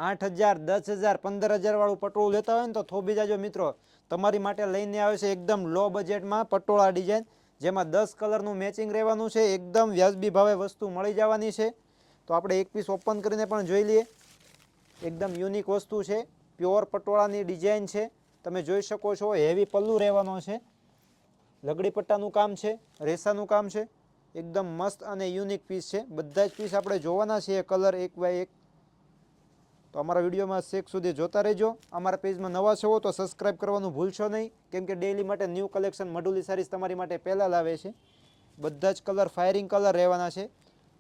8,000, 10,000, 15,000 વાળું પટોળું લેતા હોય ને તો થોભી જાજો મિત્રો. તમારી માટે લઈને આવે છે એકદમ લો બજેટમાં પટોળા ડિઝાઇન, જેમાં 10 કલરનું મેચિંગ રહેવાનું છે. એકદમ વ્યાજબી ભાવે વસ્તુ મળી જવાની છે. તો આપણે એક પીસ ઓપન કરીને પણ જોઈ લઈએ. એકદમ યુનિક વસ્તુ છે, પ્યોર પટોળાની ડિઝાઇન છે. તમે જોઈ શકો છો હેવી પલ્લુ રહેવાનો છે, લગડી પટ્ટાનું કામ છે, રેસાનું કામ છે. એકદમ મસ્ત અને યુનિક પીસ છે. બધા જ પીસ આપણે જોવાના છીએ કલર એક બાય એક. તો અમારા વિડીયોમાં છેક સુધી જોતા રહેજો. અમારા પેજમાં નવા છો તો સબસ્ક્રાઈબ કરવાનું ભૂલશો નહીં, કેમ કે ડેઈલી માટે ન્યૂ કલેક્શન મઢુલી સારીઝ તમારી માટે પહેલાં લાવે છે. બધા જ કલર ફાયરિંગ કલર રહેવાના છે.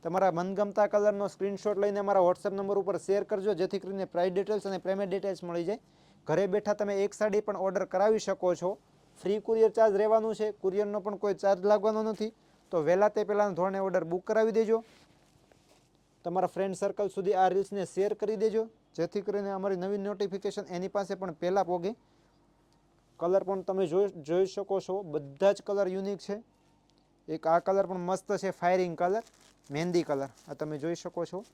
તમારા મનગમતા કલરનો સ્ક્રીનશોટ લઈને અમારા વોટ્સએપ નંબર ઉપર શેર કરજો, જેથી કરીને પ્રાઇસ ડિટેલ્સ અને પેમેન્ટ ડિટેલ્સ મળી જાય. ઘરે બેઠા તમે એક સાડી પણ ઓર્ડર કરાવી શકો છો. ફ્રી કુરિયર ચાર્જ રહેવાનું છે, કુરિયરનો પણ કોઈ ચાર્જ લાગવાનો નથી. તો વહેલા તે પહેલાં ધોરણે ઓર્ડર બુક કરાવી દેજો. તમારા ફ્રેન્ડ સર્કલ સુધી આ રીલ્સને શેર કરી દેજો, જેથી કરીને અમારી નવી નોટિફિકેશન એની પાસે પણ પહેલાં પહોંચે. કલર પણ તમે જોઈ શકો છો, બધા જ કલર યુનિક છે. એક આ કલર પણ મસ્ત છે, ફાયરિંગ કલર, મહેંદી કલર. આ તમે જોઈ શકો છો,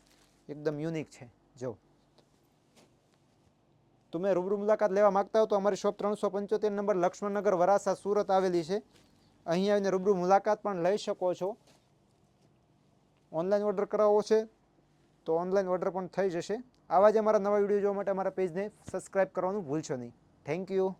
એકદમ યુનિક છે. જો તમે રૂબરૂ મુલાકાત લેવા માગતા હો તો અમારી શોપ 375 નંબર લક્ષ્મણનગર વરાસા સુરત આવેલી છે. અહીં આવીને રૂબરૂ મુલાકાત પણ લઈ શકો છો. ઓનલાઈન ઓર્ડર કરાવવો છે તો ઓનલાઈન ઓર્ડર પણ થઈ જશે. આવા જ અમારા નવા વિડીયો જોવા માટે અમારા પેજને સબસ્ક્રાઈબ કરવાનું ભૂલશો નહીં. Thank you.